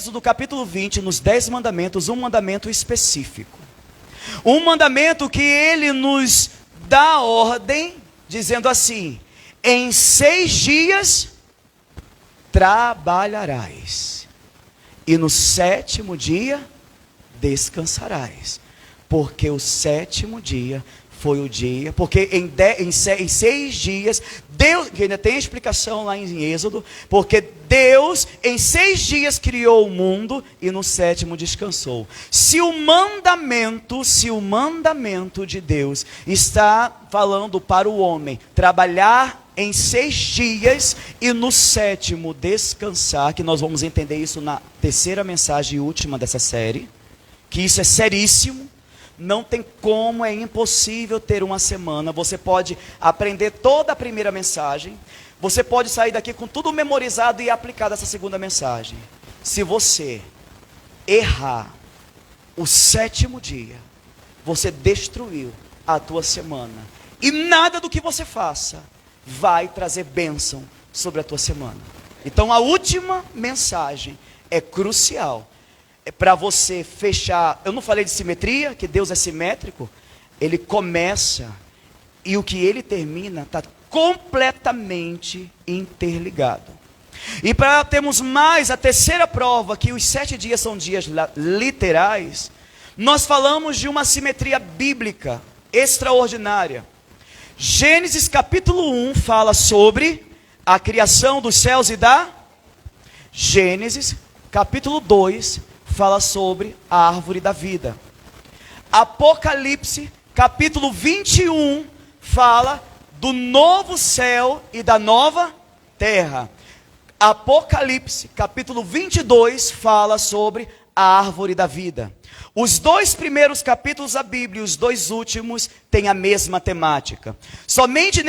Êxodo capítulo 20, nos 10 mandamentos, um mandamento específico. Um mandamento que ele nos dá ordem, dizendo assim: em 6 dias trabalharás, e no 7º dia descansarás, porque o 7º dia foi o dia, porque em 6 dias, Deus, que ainda tem explicação lá em Êxodo, porque Deus em 6 dias criou o mundo e no 7º descansou. Se o mandamento de Deus está falando para o homem trabalhar em 6 dias e no 7º descansar, que nós vamos entender isso na terceira mensagem e última dessa série, que isso é seríssimo. Não tem como, é impossível ter uma semana. Você pode aprender toda a primeira mensagem, você pode sair daqui com tudo memorizado e aplicado essa segunda mensagem. Se você errar o 7º dia, você destruiu a tua semana. E nada do que você faça vai trazer bênção sobre a tua semana. Então a última mensagem é crucial. É para você fechar. Eu não falei de simetria, que Deus é simétrico. Ele começa e o que ele termina está completamente interligado. E para termos mais a terceira prova, que os 7 dias são dias literais, nós falamos de uma simetria bíblica extraordinária. Gênesis capítulo 1 fala sobre a criação dos céus e da... Gênesis capítulo 2 fala sobre a árvore da vida. Apocalipse, capítulo 21, fala do novo céu e da nova terra. Apocalipse, capítulo 22, fala sobre a árvore da vida. Os 2 primeiros capítulos da Bíblia e os 2 últimos têm a mesma temática. Somente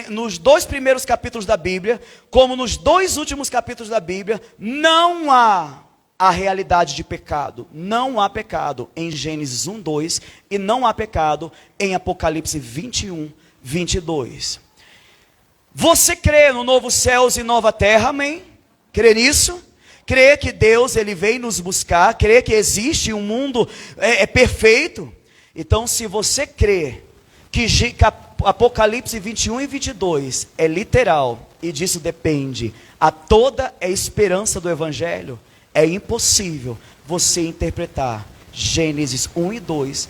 nos 2 primeiros capítulos da Bíblia, como nos 2 últimos capítulos da Bíblia, não há a realidade de pecado. Não há pecado em Gênesis 1, 2 e não há pecado em Apocalipse 21, 22. Você crê no novo céus e nova terra, amém? Crê nisso? Crê que Deus ele veio nos buscar? Crê que existe um mundo perfeito? Então, se você crê que Apocalipse 21 e 22 é literal e disso depende a toda a esperança do Evangelho, é impossível você interpretar Gênesis 1 e 2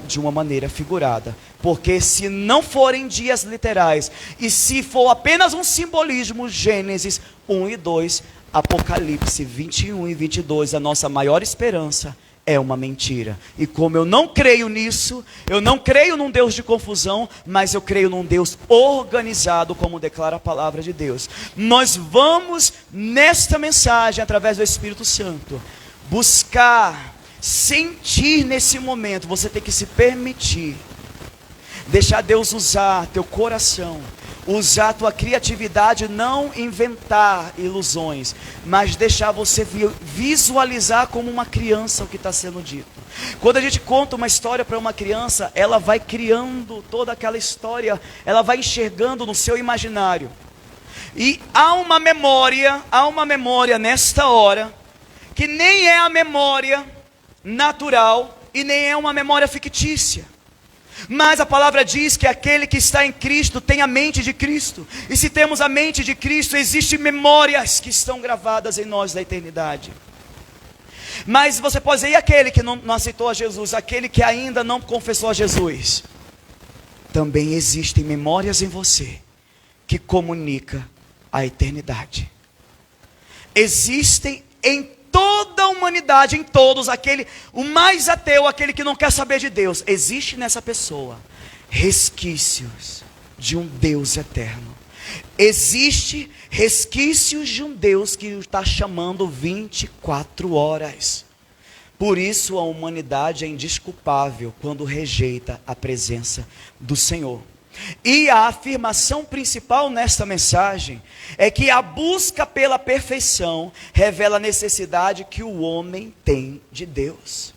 de uma maneira figurada. Porque se não forem dias literais, e se for apenas um simbolismo, Gênesis 1 e 2, Apocalipse 21 e 22, a nossa maior esperança é uma mentira. E como eu não creio nisso, eu não creio num Deus de confusão, mas eu creio num Deus organizado, como declara a palavra de Deus. Nós vamos, nesta mensagem, através do Espírito Santo, buscar, sentir nesse momento. Você tem que se permitir, deixar Deus usar teu coração, usar a tua criatividade, não inventar ilusões, mas deixar você visualizar como uma criança o que está sendo dito. Quando a gente conta uma história para uma criança, ela vai criando toda aquela história, ela vai enxergando no seu imaginário. E há uma memória nesta hora, que nem é a memória natural e nem é uma memória fictícia. Mas a palavra diz que aquele que está em Cristo tem a mente de Cristo. E se temos a mente de Cristo, existem memórias que estão gravadas em nós da eternidade. Mas você pode dizer, e aquele que não aceitou a Jesus? Aquele que ainda não confessou a Jesus? Também existem memórias em você que comunicam a eternidade. Existem em toda a humanidade, em todos, o mais ateu, aquele que não quer saber de Deus, existe nessa pessoa resquícios de um Deus eterno. Existe resquícios de um Deus que o está chamando 24 horas. Por isso a humanidade é indesculpável quando rejeita a presença do Senhor. E a afirmação principal nesta mensagem é que a busca pela perfeição revela a necessidade que o homem tem de Deus.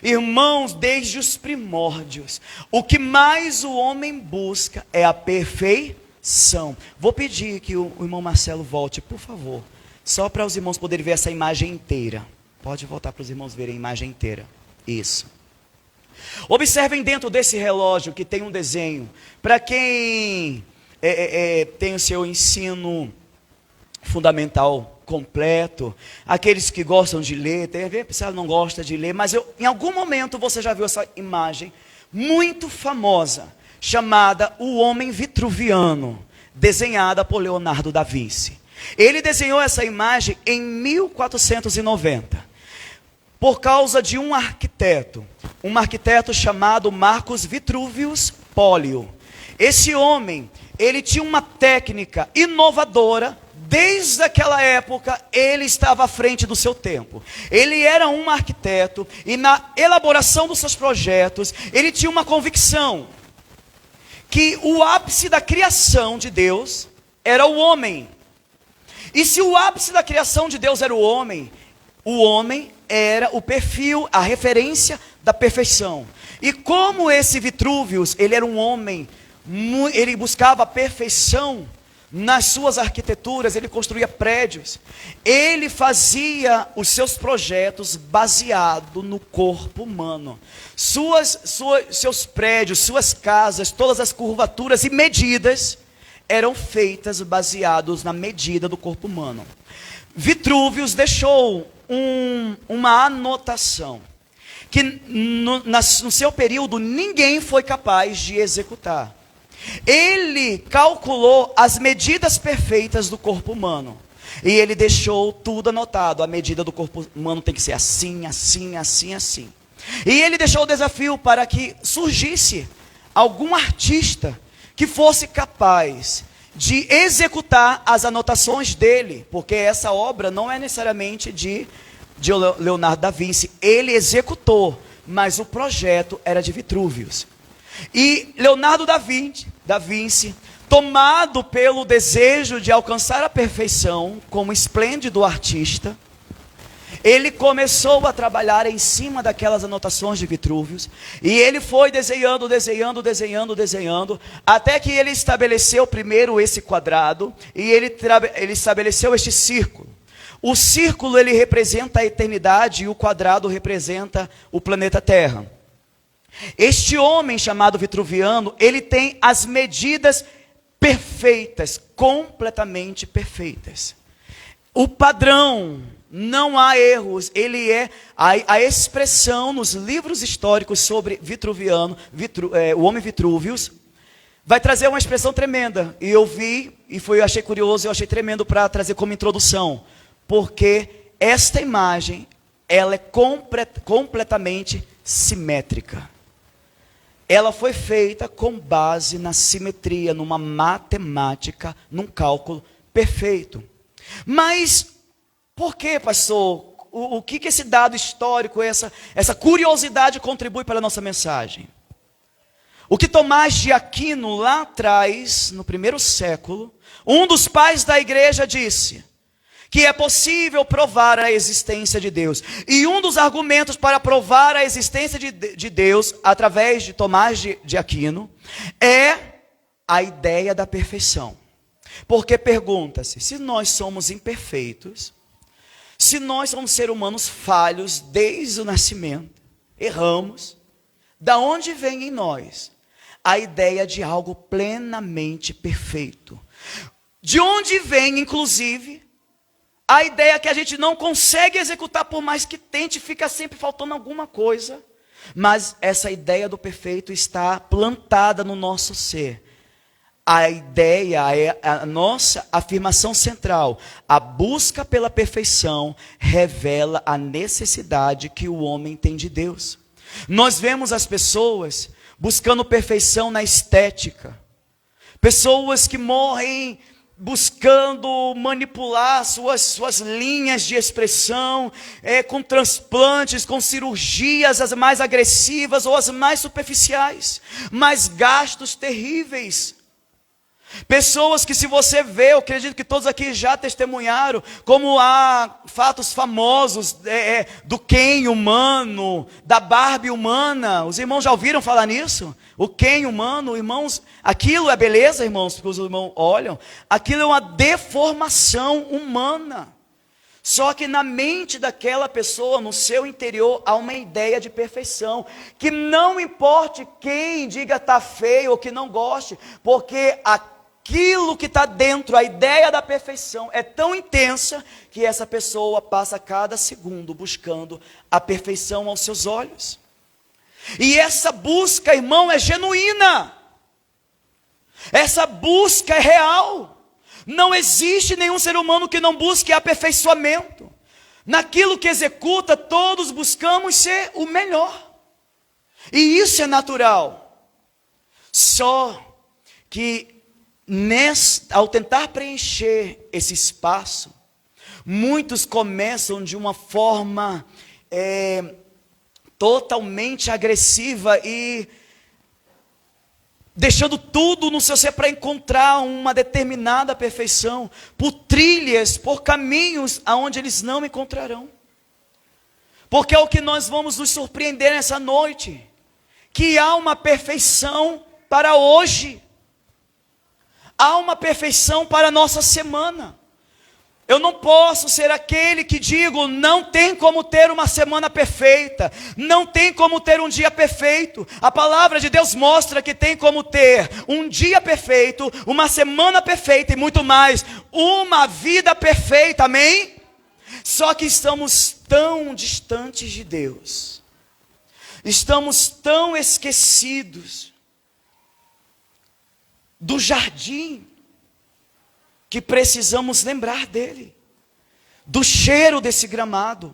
Irmãos, desde os primórdios, o que mais o homem busca é a perfeição. Vou pedir que o irmão Marcelo volte, por favor. Só para os irmãos poderem ver essa imagem inteira. Pode voltar para os irmãos verem a imagem inteira. Isso. Observem dentro desse relógio que tem um desenho. Para quem tem o seu ensino fundamental completo, aqueles que gostam de ler, tem a ver, pessoal não gosta de ler, mas em algum momento você já viu essa imagem muito famosa, chamada O Homem Vitruviano, desenhada por Leonardo da Vinci. Ele desenhou essa imagem em 1490, por causa de um arquiteto chamado Marcus Vitruvius Polio. Esse homem, ele tinha uma técnica inovadora. Desde aquela época, ele estava à frente do seu tempo. Ele era um arquiteto e na elaboração dos seus projetos, ele tinha uma convicção que o ápice da criação de Deus era o homem. E se o ápice da criação de Deus era o homem era o perfil, a referência da perfeição. E como esse Vitruvius, ele era um homem, ele buscava a perfeição nas suas arquiteturas, ele construía prédios, ele fazia os seus projetos baseado no corpo humano. Seus prédios, suas casas, todas as curvaturas e medidas eram feitas baseados na medida do corpo humano. Vitruvius deixou uma anotação que no seu período ninguém foi capaz de executar. Ele calculou as medidas perfeitas do corpo humano. E ele deixou tudo anotado. A medida do corpo humano tem que ser assim, assim, assim, assim. E ele deixou o desafio para que surgisse algum artista que fosse capaz de executar as anotações dele. Porque essa obra não é necessariamente de Leonardo da Vinci. Ele executou, mas o projeto era de Vitruvius. E Leonardo da Vinci, tomado pelo desejo de alcançar a perfeição como esplêndido artista, ele começou a trabalhar em cima daquelas anotações de Vitruvius, e ele foi desenhando, até que ele estabeleceu primeiro esse quadrado, e ele estabeleceu este círculo. O círculo ele representa a eternidade, e o quadrado representa o planeta Terra. Este homem chamado Vitruviano, ele tem as medidas perfeitas, completamente perfeitas. O padrão, não há erros, ele é a expressão nos livros históricos sobre Vitruviano, o homem Vitruvius, vai trazer uma expressão tremenda. E eu vi, eu achei curioso, eu achei tremendo para trazer como introdução, porque esta imagem, ela é completamente simétrica. Ela foi feita com base na simetria, numa matemática, num cálculo perfeito. Mas, por que, pastor? O que esse dado histórico, essa curiosidade contribui para a nossa mensagem? O que Tomás de Aquino, lá atrás, no primeiro século, um dos pais da igreja disse que é possível provar a existência de Deus. E um dos argumentos para provar a existência de Deus, através de Tomás de Aquino, é a ideia da perfeição. Porque pergunta-se, se nós somos imperfeitos, se nós somos seres humanos falhos desde o nascimento, erramos, da onde vem em nós a ideia de algo plenamente perfeito? De onde vem, inclusive, a ideia que a gente não consegue executar, por mais que tente, fica sempre faltando alguma coisa. Mas essa ideia do perfeito está plantada no nosso ser. A ideia é a nossa afirmação central. A busca pela perfeição revela a necessidade que o homem tem de Deus. Nós vemos as pessoas buscando perfeição na estética. Pessoas que morrem buscando manipular suas linhas de expressão, com transplantes, com cirurgias as mais agressivas ou as mais superficiais, mas gastos terríveis. Pessoas que, se você vê, eu acredito que todos aqui já testemunharam, como há fatos famosos do Ken humano, da Barbie humana. Os irmãos já ouviram falar nisso? O Ken humano, irmãos, aquilo é beleza, irmãos, porque os irmãos olham, aquilo é uma deformação humana. Só que na mente daquela pessoa, no seu interior, há uma ideia de perfeição, que não importe quem diga está feio ou que não goste, porque aquilo que está dentro, a ideia da perfeição é tão intensa, que essa pessoa passa cada segundo buscando a perfeição aos seus olhos. E essa busca, irmão, é genuína. Essa busca é real. Não existe nenhum ser humano que não busque aperfeiçoamento. Naquilo que executa, todos buscamos ser o melhor. E isso é natural. Só que ao tentar preencher esse espaço, muitos começam de uma forma totalmente agressiva e deixando tudo no seu ser para encontrar uma determinada perfeição, por trilhas, por caminhos aonde eles não encontrarão. Porque é o que nós vamos nos surpreender nessa noite, que há uma perfeição para hoje, há uma perfeição para a nossa semana. Eu não posso ser aquele que digo, não tem como ter uma semana perfeita, não tem como ter um dia perfeito. A palavra de Deus mostra que tem como ter um dia perfeito, uma semana perfeita e muito mais, uma vida perfeita, amém? Só que estamos tão distantes de Deus, estamos tão esquecidos do jardim, que precisamos lembrar dele, do cheiro desse gramado.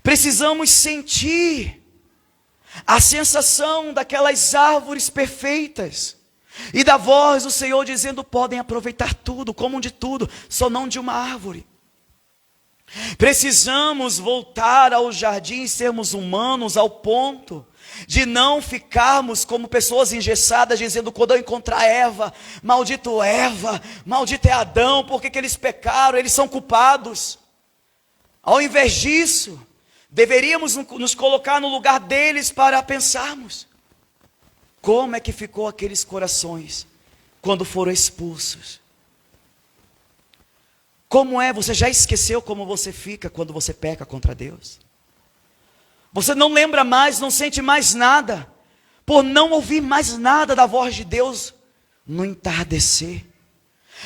Precisamos sentir a sensação daquelas árvores perfeitas, e da voz do Senhor dizendo, podem aproveitar tudo, comam de tudo, só não de uma árvore. Precisamos voltar ao jardim e sermos humanos ao ponto de não ficarmos como pessoas engessadas, dizendo, quando eu encontrar Eva, maldito é Adão, por que eles pecaram, eles são culpados. Ao invés disso, deveríamos nos colocar no lugar deles para pensarmos, como é que ficou aqueles corações, quando foram expulsos. Como você já esqueceu como você fica, quando você peca contra Deus? Você não lembra mais, não sente mais nada, por não ouvir mais nada da voz de Deus no entardecer.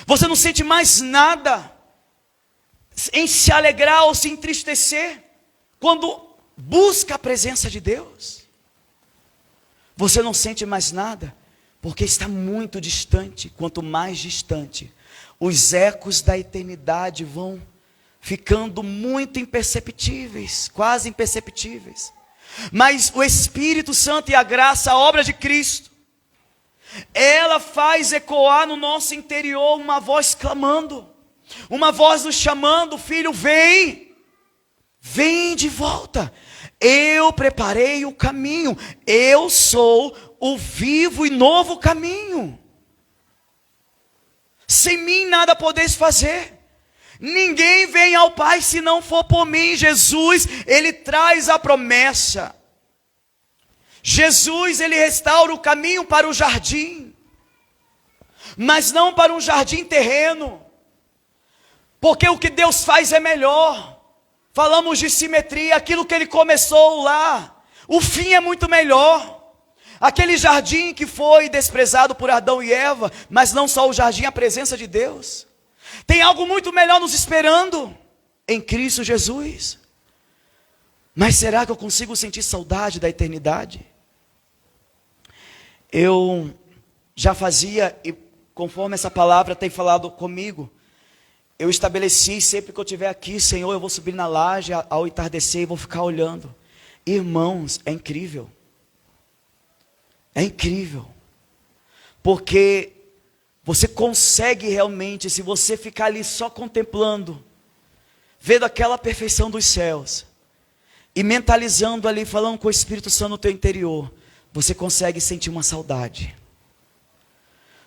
Você não sente mais nada em se alegrar ou se entristecer, quando busca a presença de Deus. Você não sente mais nada, porque está muito distante. Quanto mais distante, os ecos da eternidade vão ficando muito imperceptíveis, quase imperceptíveis. Mas o Espírito Santo e a graça, a obra de Cristo, ela faz ecoar no nosso interior uma voz clamando, uma voz nos chamando, filho, vem de volta. Eu preparei o caminho, eu sou o vivo e novo caminho. Sem mim nada podeis fazer. Ninguém vem ao Pai se não for por mim. Jesus, Ele traz a promessa. Jesus, Ele restaura o caminho para o jardim, mas não para um jardim terreno, porque o que Deus faz é melhor. Falamos de simetria, aquilo que Ele começou lá, o fim é muito melhor. Aquele jardim que foi desprezado por Adão e Eva, mas não só o jardim, a presença de Deus. Tem algo muito melhor nos esperando em Cristo Jesus. Mas será que eu consigo sentir saudade da eternidade? Eu já fazia, e conforme essa palavra tem falado comigo, eu estabeleci, sempre que eu estiver aqui, Senhor, eu vou subir na laje ao entardecer e vou ficar olhando. Irmãos, é incrível. É incrível. Porque você consegue realmente, se você ficar ali só contemplando, vendo aquela perfeição dos céus, e mentalizando ali, falando com o Espírito Santo no teu interior, você consegue sentir uma saudade.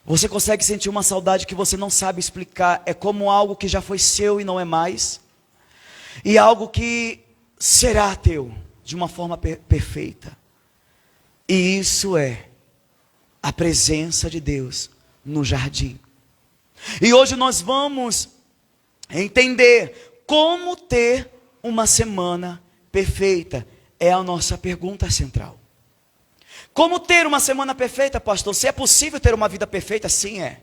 Você consegue sentir uma saudade que você não sabe explicar. É como algo que já foi seu e não é mais, e algo que será teu de uma forma perfeita. E isso é a presença de Deus no jardim. E hoje nós vamos entender como ter uma semana perfeita? É a nossa pergunta central. Como ter uma semana perfeita, pastor? Se é possível ter uma vida perfeita? Sim, é.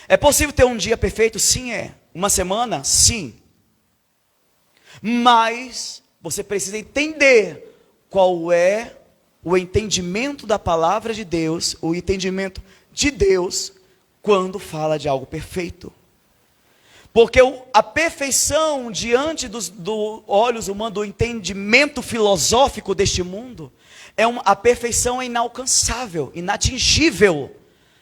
É possível ter um dia perfeito? Sim, é. Uma semana? Sim. Mas você precisa entender qual é o entendimento da palavra de Deus, o entendimento de Deus, quando fala de algo perfeito. Porque a perfeição diante dos olhos humanos, do entendimento filosófico deste mundo, a perfeição é inalcançável, inatingível.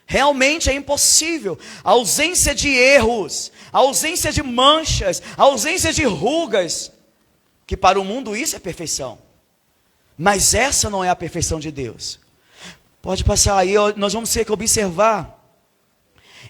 Realmente é impossível. A ausência de erros, a ausência de manchas, a ausência de rugas, que para o mundo isso é perfeição. Mas essa não é a perfeição de Deus. Pode passar aí, nós vamos ter que observar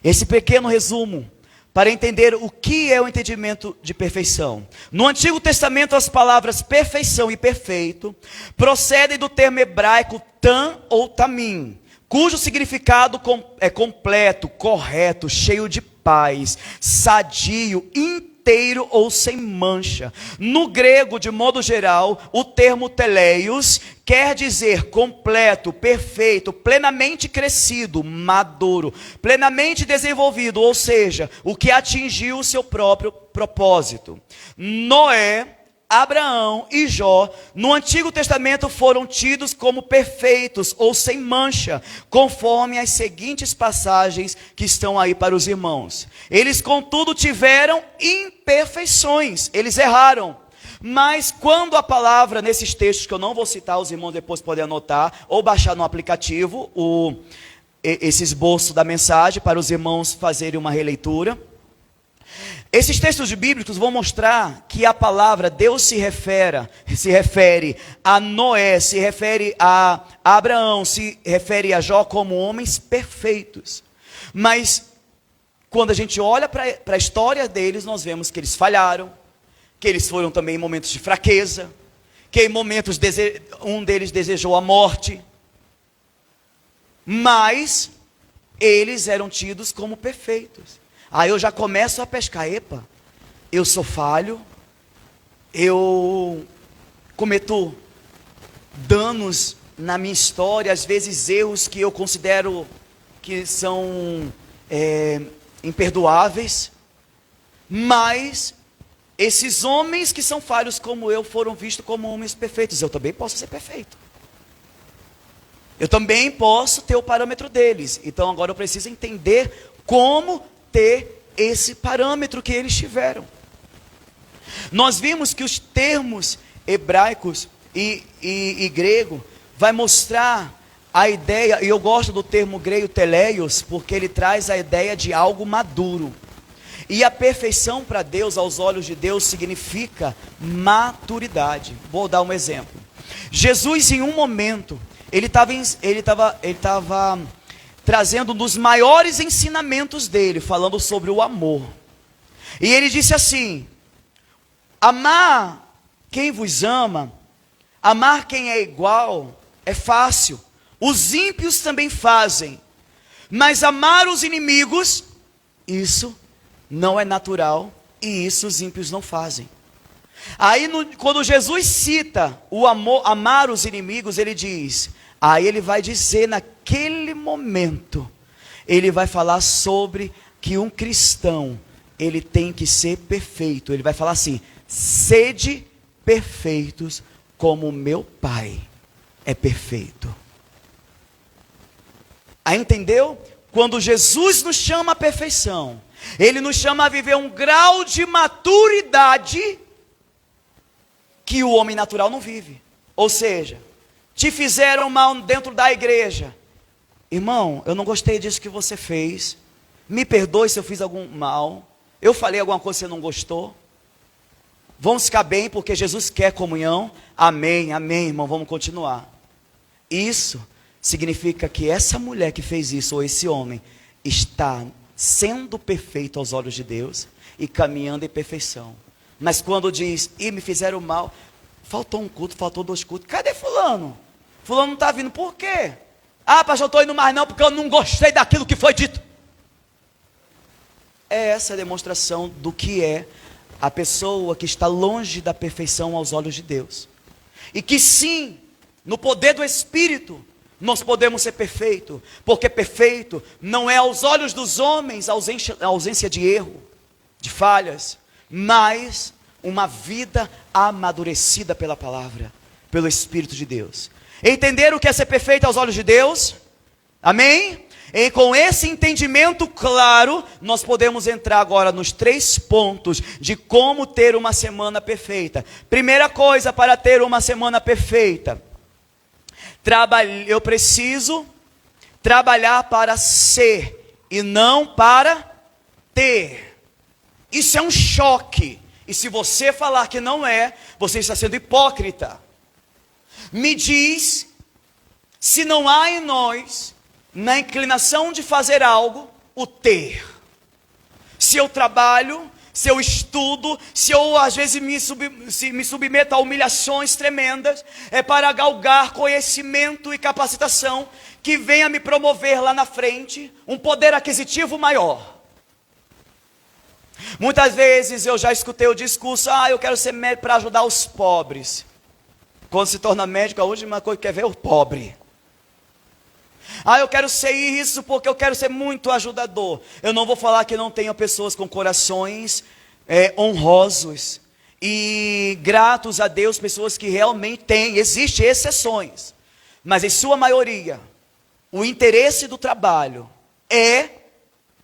esse pequeno resumo para entender o que é o entendimento de perfeição. No Antigo Testamento, as palavras perfeição e perfeito procedem do termo hebraico tam ou tamim, cujo significado é completo, correto, cheio de paz, sadio, inteiro ou sem mancha. No grego, de modo geral, o termo teleios quer dizer completo, perfeito, plenamente crescido, maduro, plenamente desenvolvido, ou seja, o que atingiu o seu próprio propósito. Noé, Abraão e Jó, no Antigo Testamento, foram tidos como perfeitos ou sem mancha, conforme as seguintes passagens que estão aí para os irmãos. Eles, contudo, tiveram imperfeições, eles erraram. Mas quando a palavra, nesses textos que eu não vou citar, os irmãos depois podem anotar, ou baixar no aplicativo, esse esboço da mensagem, para os irmãos fazerem uma releitura. Esses textos bíblicos vão mostrar que a palavra Deus se refere a Noé, se refere a Abraão, se refere a Jó como homens perfeitos. Mas quando a gente olha para a história deles, nós vemos que eles falharam, que eles foram também em momentos de fraqueza, que em momentos um deles desejou a morte, mas eles eram tidos como perfeitos. Aí eu já começo a pescar, epa, eu sou falho, eu cometo danos na minha história, às vezes erros que eu considero que são imperdoáveis, mas esses homens que são falhos como eu foram vistos como homens perfeitos. Eu também posso ser perfeito. Eu também posso ter o parâmetro deles. Então agora eu preciso entender como ter esse parâmetro que eles tiveram. Nós vimos que os termos hebraicos e grego vai mostrar a ideia, e eu gosto do termo grego teleios, porque ele traz a ideia de algo maduro. E a perfeição para Deus, aos olhos de Deus, significa maturidade. Vou dar um exemplo. Jesus, em um momento, ele estava trazendo um dos maiores ensinamentos dele, falando sobre o amor. E ele disse assim: amar quem vos ama, amar quem é igual, é fácil. Os ímpios também fazem. Mas amar os inimigos, isso não é natural, e isso os ímpios não fazem. Aí quando Jesus cita o amor, amar os inimigos, ele diz, aí ele vai dizer naquele momento, ele vai falar sobre que um cristão, ele tem que ser perfeito. Ele vai falar assim: sede perfeitos como meu Pai é perfeito. Aí entendeu? Quando Jesus nos chama à perfeição, Ele nos chama a viver um grau de maturidade que o homem natural não vive. Ou seja, te fizeram mal dentro da igreja. Irmão, eu não gostei disso que você fez. Me perdoe se eu fiz algum mal. Eu falei alguma coisa que você não gostou. Vamos ficar bem porque Jesus quer comunhão. Amém, amém, irmão, vamos continuar. Isso significa que essa mulher que fez isso, ou esse homem, está sendo perfeito aos olhos de Deus e caminhando em perfeição. Mas quando diz, me fizeram mal, faltou um culto, faltou 2 cultos, cadê fulano? Fulano não está vindo, por quê? Pastor, eu estou indo mais não, porque eu não gostei daquilo que foi dito. É essa a demonstração do que é a pessoa que está longe da perfeição aos olhos de Deus. E que sim, no poder do Espírito, nós podemos ser perfeitos, porque perfeito não é aos olhos dos homens a ausência de erro, de falhas, mas uma vida amadurecida pela palavra, pelo Espírito de Deus. Entender o que é ser perfeito aos olhos de Deus? Amém? E com esse entendimento claro, nós podemos entrar agora nos 3 pontos de como ter uma semana perfeita. Primeira coisa para ter uma semana perfeita: eu preciso trabalhar para ser e não para ter. Isso é um choque. E se você falar que não é, você está sendo hipócrita. Me diz se não há em nós, na inclinação de fazer algo, o ter. Se eu trabalho, se eu estudo, se eu às vezes me submeto a humilhações tremendas, é para galgar conhecimento e capacitação que venha me promover lá na frente um poder aquisitivo maior. Muitas vezes eu já escutei o discurso: eu quero ser médico para ajudar os pobres. Quando se torna médico, a última coisa que quer ver é o pobre. Eu quero ser isso porque eu quero ser muito ajudador. Eu não vou falar que não tenha pessoas com corações honrosos e gratos a Deus, pessoas que realmente têm, existem exceções, mas em sua maioria, o interesse do trabalho é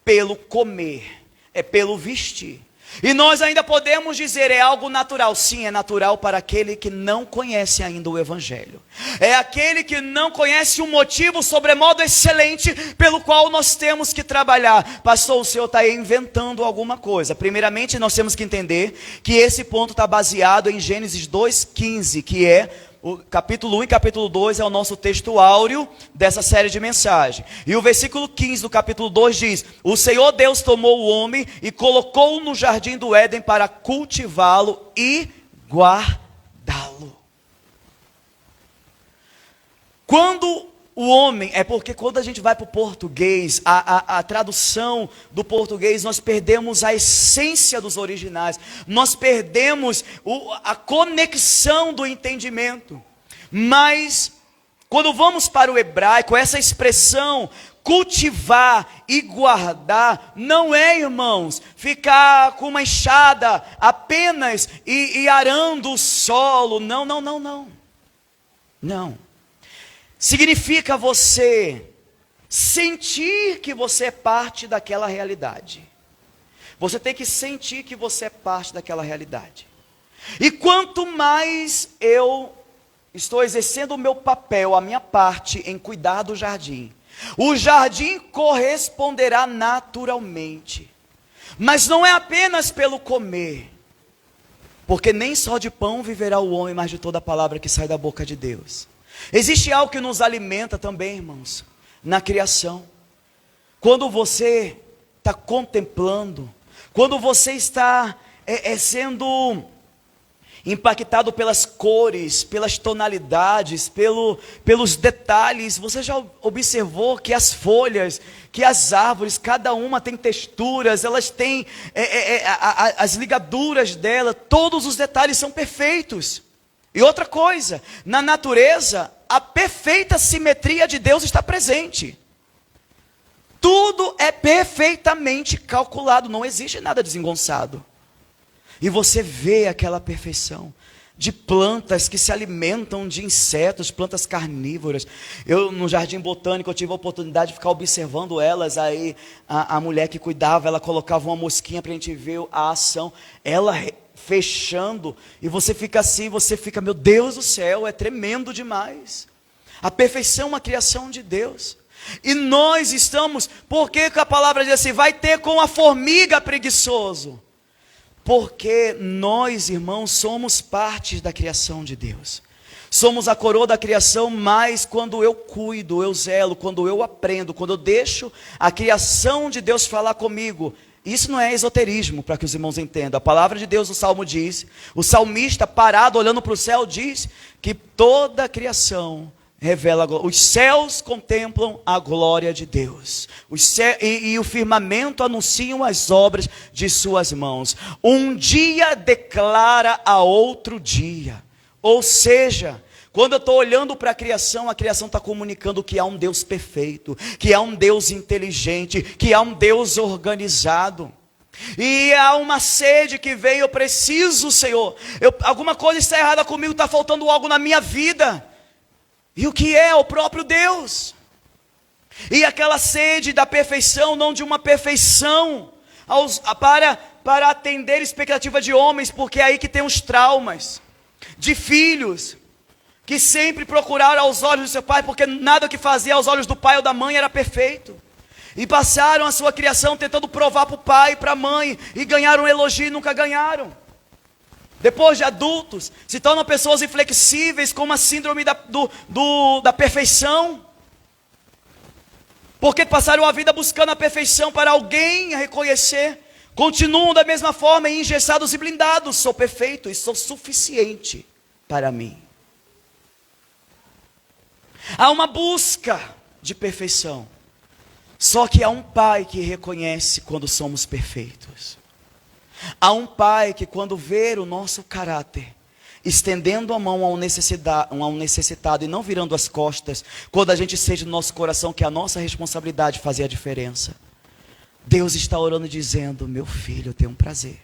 pelo comer, é pelo vestir. E nós ainda podemos dizer, é algo natural. Sim, é natural para aquele que não conhece ainda o Evangelho. É aquele que não conhece um motivo sobremodo excelente pelo qual nós temos que trabalhar. Pastor, o senhor está aí inventando alguma coisa. Primeiramente, nós temos que entender que esse ponto está baseado em Gênesis 2,15, que é o capítulo 1 e capítulo 2 é o nosso texto áureo dessa série de mensagens. E o versículo 15 do capítulo 2 diz: o Senhor Deus tomou o homem e colocou-o no jardim do Éden para cultivá-lo e guardá-lo. Quando o homem, é porque quando a gente vai para o português, a tradução do português, nós perdemos a essência dos originais, nós perdemos a conexão do entendimento. Mas, quando vamos para o hebraico, essa expressão cultivar e guardar, não é, irmãos, ficar com uma enxada apenas e arando o solo, não. Não. Significa você sentir que você é parte daquela realidade. Você tem que sentir que você é parte daquela realidade. E quanto mais eu estou exercendo o meu papel, a minha parte em cuidar do jardim, o jardim corresponderá naturalmente. Mas não é apenas pelo comer, porque nem só de pão viverá o homem, mas de toda a palavra que sai da boca de Deus. Existe algo que nos alimenta também, irmãos, na criação. Quando você está contemplando, quando você está sendo impactado pelas cores, pelas tonalidades, pelos detalhes, você já observou que as folhas, que as árvores, cada uma tem texturas, elas têm as ligaduras dela, todos os detalhes são perfeitos. E outra coisa, na natureza, a perfeita simetria de Deus está presente. Tudo é perfeitamente calculado, não existe nada desengonçado. E você vê aquela perfeição de plantas que se alimentam de insetos, plantas carnívoras. Eu, no Jardim Botânico, eu tive a oportunidade de ficar observando elas. Aí a mulher que cuidava, ela colocava uma mosquinha para a gente ver a ação. Ela fechando, e você fica assim, meu Deus do céu, é tremendo demais. A perfeição é uma criação de Deus. E nós estamos, por que a palavra diz assim, vai ter com a formiga preguiçoso? Porque nós, irmãos, somos parte da criação de Deus. Somos a coroa da criação, mas quando eu cuido, eu zelo, quando eu aprendo, quando eu deixo a criação de Deus falar comigo. Isso não é esoterismo, para que os irmãos entendam. A palavra de Deus, o Salmo diz, o salmista parado olhando para o céu diz que toda a criação revela a glória. Os céus contemplam a glória de Deus. E o firmamento anunciam as obras de suas mãos. Um dia declara a outro dia. Ou seja, quando eu estou olhando para a criação está comunicando que há um Deus perfeito, que há um Deus inteligente, que há um Deus organizado. E há uma sede que vem, eu preciso, Senhor. Alguma coisa está errada comigo, está faltando algo na minha vida. E o que é? O próprio Deus. E aquela sede da perfeição, não de uma perfeição para atender a expectativa de homens, porque é aí que tem os traumas. De filhos que sempre procuraram aos olhos do seu pai, porque nada que fazia aos olhos do pai ou da mãe era perfeito. E passaram a sua criação tentando provar para o pai e para a mãe, e ganharam um elogio e nunca ganharam. Depois de adultos, se tornam pessoas inflexíveis com uma síndrome da perfeição. Porque passaram a vida buscando a perfeição para alguém reconhecer. Continuam da mesma forma, engessados e blindados. Sou perfeito e sou suficiente para mim. Há uma busca de perfeição. Só que há um pai que reconhece quando somos perfeitos. Há um pai que, quando vê o nosso caráter, estendendo a mão ao necessitado e não virando as costas, quando a gente sente no nosso coração que a nossa responsabilidade fazia a diferença, Deus está orando e dizendo: meu filho, eu tenho um prazer.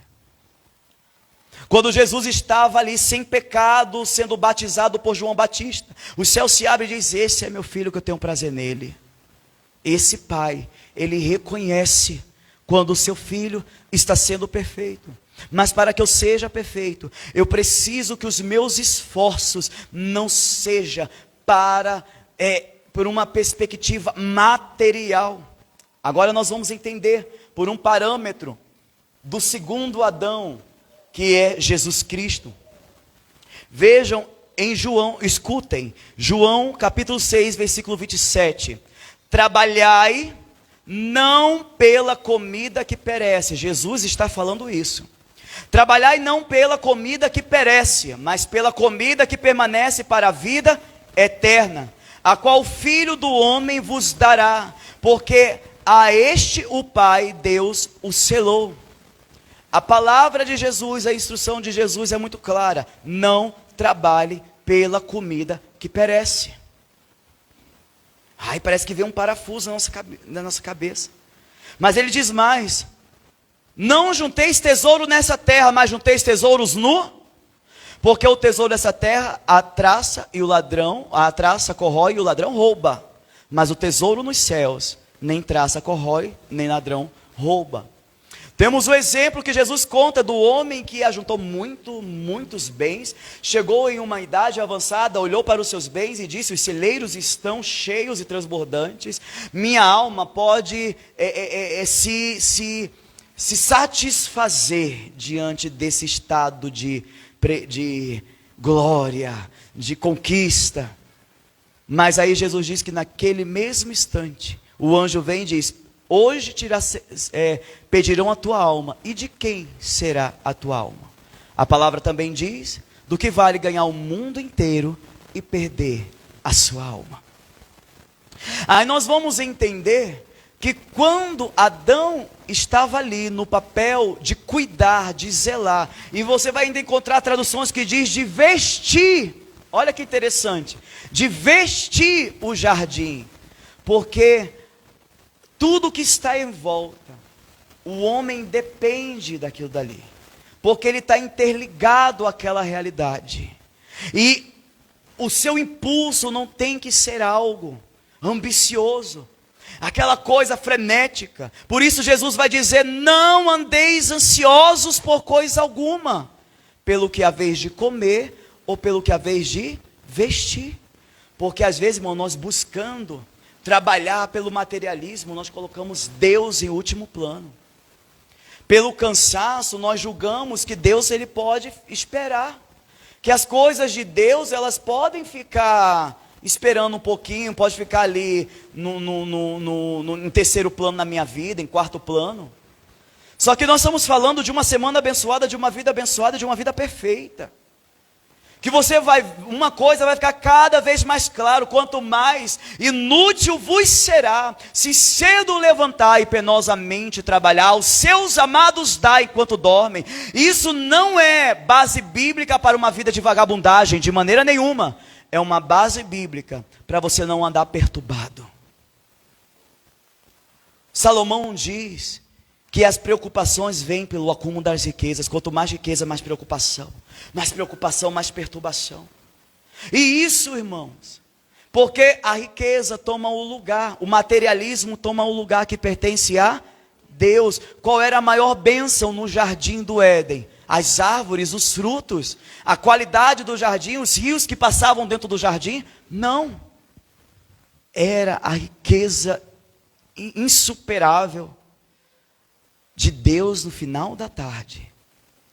Quando Jesus estava ali sem pecado, sendo batizado por João Batista, o céu se abre e diz: esse é meu filho que eu tenho prazer nele. Esse pai, ele reconhece quando o seu filho está sendo perfeito. Mas para que eu seja perfeito, eu preciso que os meus esforços não sejam por uma perspectiva material. Agora nós vamos entender por um parâmetro do segundo Adão, que é Jesus Cristo. Vejam em João, escutem, João capítulo 6, versículo 27. Trabalhai não pela comida que perece. Jesus está falando isso. Trabalhai não pela comida que perece, mas pela comida que permanece para a vida eterna, a qual o Filho do homem vos dará, porque a este o Pai, Deus, o selou. A palavra de Jesus, a instrução de Jesus é muito clara: não trabalhe pela comida que perece. Ai, parece que vem um parafuso na nossa cabeça. Mas ele diz mais: não junteis tesouro nessa terra, mas junteis tesouros porque o tesouro dessa terra a traça corrói e o ladrão rouba. Mas o tesouro nos céus, nem traça corrói, nem ladrão rouba. Temos o exemplo que Jesus conta do homem que ajuntou muitos bens, chegou em uma idade avançada, olhou para os seus bens e disse: os celeiros estão cheios e transbordantes, minha alma pode se satisfazer diante desse estado de glória, de conquista. Mas aí Jesus diz que naquele mesmo instante, o anjo vem e diz: hoje pedirão a tua alma. E de quem será a tua alma? A palavra também diz: do que vale ganhar o mundo inteiro e perder a sua alma. Aí nós vamos entender que quando Adão estava ali no papel de cuidar, de zelar, e você vai ainda encontrar traduções que diz de vestir, olha que interessante, de vestir o jardim, porque tudo que está em volta, o homem depende daquilo dali, porque ele está interligado àquela realidade, e o seu impulso não tem que ser algo ambicioso, aquela coisa frenética. Por isso Jesus vai dizer: não andeis ansiosos por coisa alguma, pelo que haveis de comer, ou pelo que haveis de vestir. Porque às vezes, irmão, nós buscando trabalhar pelo materialismo, nós colocamos Deus em último plano. Pelo cansaço, nós julgamos que Deus ele pode esperar, que as coisas de Deus elas podem ficar esperando um pouquinho, pode ficar ali em terceiro plano na minha vida, em quarto plano. Só que nós estamos falando de uma semana abençoada, de uma vida abençoada, de uma vida perfeita. Que uma coisa vai ficar cada vez mais claro: quanto mais inútil vos será, se cedo levantar e penosamente trabalhar, os seus amados dá enquanto dormem. Isso não é base bíblica para uma vida de vagabundagem, de maneira nenhuma. É uma base bíblica para você não andar perturbado. Salomão diz que as preocupações vêm pelo acúmulo das riquezas. Quanto mais riqueza, mais preocupação. Mais preocupação, mais perturbação. E isso, irmãos, porque a riqueza toma o lugar, o materialismo toma o lugar que pertence a Deus. Qual era a maior bênção no jardim do Éden? As árvores, os frutos, a qualidade do jardim, os rios que passavam dentro do jardim? Não. Era a riqueza insuperável de Deus no final da tarde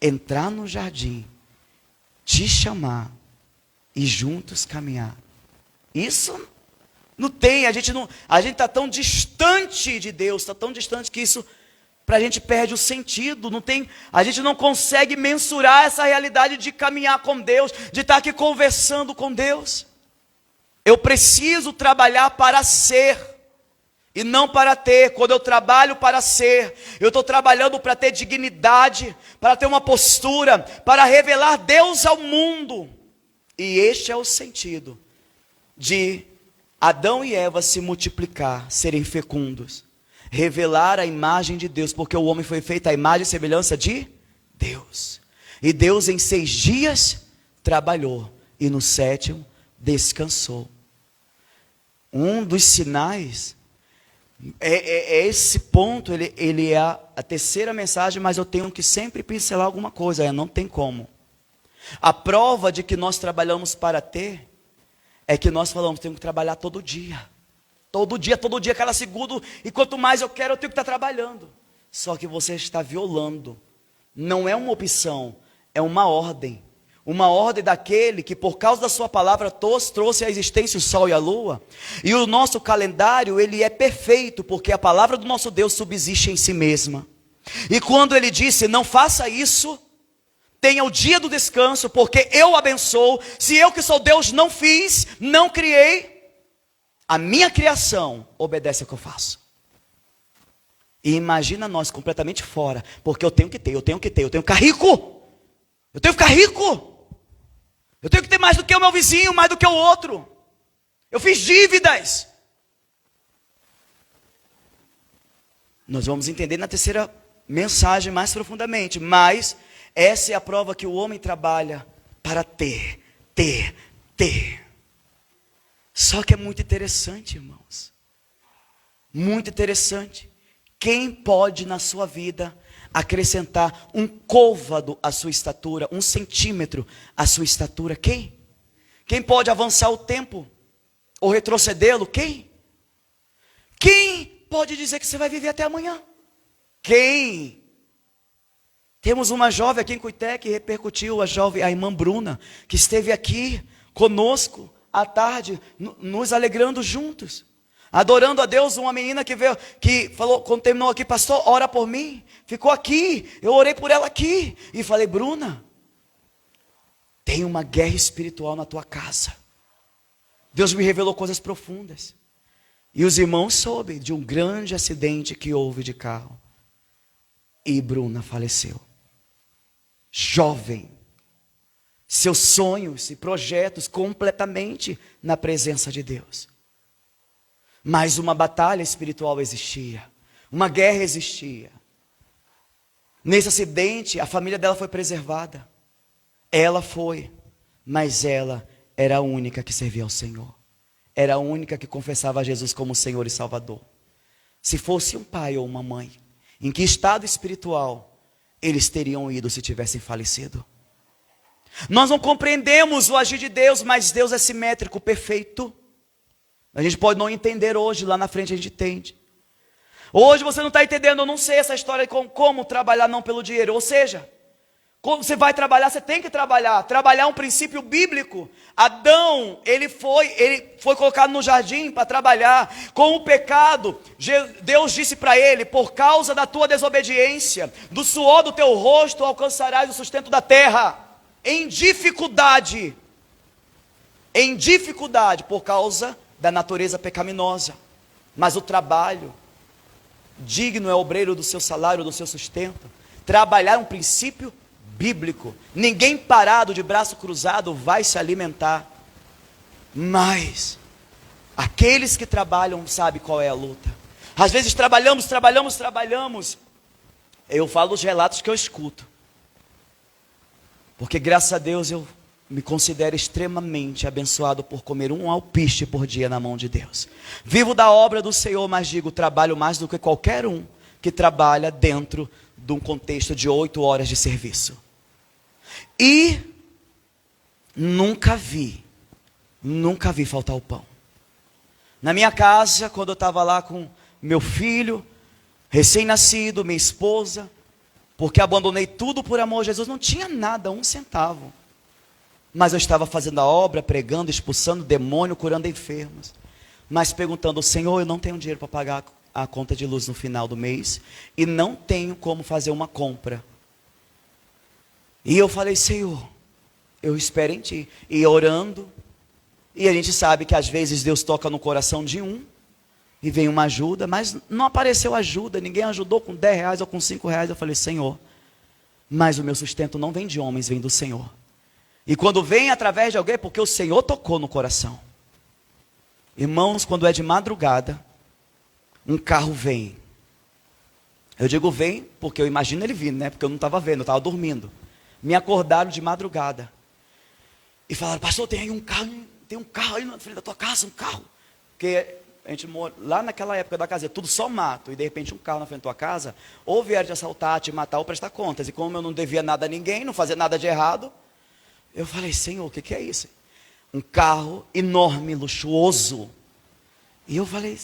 entrar no jardim, te chamar e juntos caminhar. Isso não tem, a gente está tão distante de Deus, está tão distante que isso para a gente perde o sentido. A gente não consegue mensurar essa realidade de caminhar com Deus, de estar aqui conversando com Deus. Eu preciso trabalhar para ser e não para ter. Quando eu trabalho para ser, eu estou trabalhando para ter dignidade, para ter uma postura, para revelar Deus ao mundo. E este é o sentido de Adão e Eva se multiplicar, serem fecundos, revelar a imagem de Deus, porque o homem foi feito à imagem e semelhança de Deus. E Deus em 6 dias trabalhou, e no 7º descansou. Um dos sinais é esse ponto, ele é a terceira mensagem, mas eu tenho que sempre pincelar alguma coisa, não tem como. A prova de que nós trabalhamos para ter, é que nós falamos, temos que trabalhar todo dia, cada segundo, e quanto mais eu quero, eu tenho que estar trabalhando. Só que você está violando, não é uma opção, é uma ordem daquele que por causa da sua palavra trouxe à existência o sol e a lua. E o nosso calendário, ele é perfeito, porque a palavra do nosso Deus subsiste em si mesma. E quando ele disse, não faça isso, tenha o dia do descanso, porque eu abençoo. Se eu que sou Deus não fiz, não criei, a minha criação obedece ao que eu faço. E imagina nós completamente fora, porque eu tenho que ficar rico. Eu tenho que ter mais do que o meu vizinho, mais do que o outro. Eu fiz dívidas. Nós vamos entender na terceira mensagem mais profundamente. Mas essa é a prova que o homem trabalha para ter. Só que é muito interessante, irmãos. Muito interessante. Quem pode na sua vida acrescentar um côvado à sua estatura, 1 centímetro à sua estatura? Quem? Quem pode avançar o tempo? Ou retrocedê-lo? Quem? Quem pode dizer que você vai viver até amanhã? Quem? Temos uma jovem aqui em Cuité que repercutiu, a irmã Bruna, que esteve aqui conosco à tarde, nos alegrando juntos. Adorando a Deus, uma menina que veio, que falou, quando terminou aqui, pastor, ora por mim. Ficou aqui, eu orei por ela aqui. E falei, Bruna, tem uma guerra espiritual na tua casa. Deus me revelou coisas profundas. E os irmãos soube de um grande acidente que houve de carro. E Bruna faleceu. Jovem. Seus sonhos e projetos completamente na presença de Deus. Mas uma batalha espiritual existia, uma guerra existia. Nesse acidente, a família dela foi preservada. Ela foi, mas ela era a única que servia ao Senhor. Era a única que confessava a Jesus como Senhor e Salvador. Se fosse um pai ou uma mãe, em que estado espiritual eles teriam ido se tivessem falecido? Nós não compreendemos o agir de Deus, mas Deus é simétrico, perfeito. A gente pode não entender hoje, lá na frente a gente entende. Hoje você não está entendendo, eu não sei essa história de como trabalhar não pelo dinheiro. Ou seja, quando você vai trabalhar, você tem que trabalhar. Trabalhar é um princípio bíblico. Adão, ele foi colocado no jardim para trabalhar. Com o pecado, Deus disse para ele, por causa da tua desobediência, do suor do teu rosto alcançarás o sustento da terra. Em dificuldade, em dificuldade por causa da natureza pecaminosa. Mas o trabalho digno é obreiro do seu salário, do seu sustento. Trabalhar é um princípio bíblico. Ninguém parado de braço cruzado vai se alimentar. Mas aqueles que trabalham sabem qual é a luta. Às vezes trabalhamos. Eu falo os relatos que eu escuto. Porque graças a Deus eu me considero extremamente abençoado por comer um alpiste por dia na mão de Deus. Vivo da obra do Senhor, mas digo, trabalho mais do que qualquer um que trabalha dentro de um contexto de 8 horas de serviço. E nunca vi faltar o pão. Na minha casa, quando eu estava lá com meu filho, recém-nascido, minha esposa, porque abandonei tudo por amor a Jesus, não tinha nada, 1 centavo. Mas eu estava fazendo a obra, pregando, expulsando demônio, curando enfermos. Mas perguntando, Senhor, eu não tenho dinheiro para pagar a conta de luz no final do mês. E não tenho como fazer uma compra. E eu falei, Senhor, eu espero em Ti. E orando. E a gente sabe que às vezes Deus toca no coração de um. E vem uma ajuda, mas não apareceu ajuda. Ninguém ajudou com 10 reais ou com 5 reais. Eu falei, Senhor, mas o meu sustento não vem de homens, vem do Senhor. E quando vem através de alguém, porque o Senhor tocou no coração. Irmãos, quando é de madrugada, um carro vem. Eu digo vem, porque eu imagino ele vindo, né? Porque eu não estava vendo, eu estava dormindo. Me acordaram de madrugada. E falaram, pastor, tem um carro aí na frente da tua casa, um carro. Porque a gente mora, lá naquela época da casa, tudo só mato. E de repente um carro na frente da tua casa, ou vieram te assaltar, te matar, ou prestar contas. E como eu não devia nada a ninguém, não fazia nada de errado, eu falei, Senhor, o que é isso? Um carro enorme, luxuoso. E eu falei,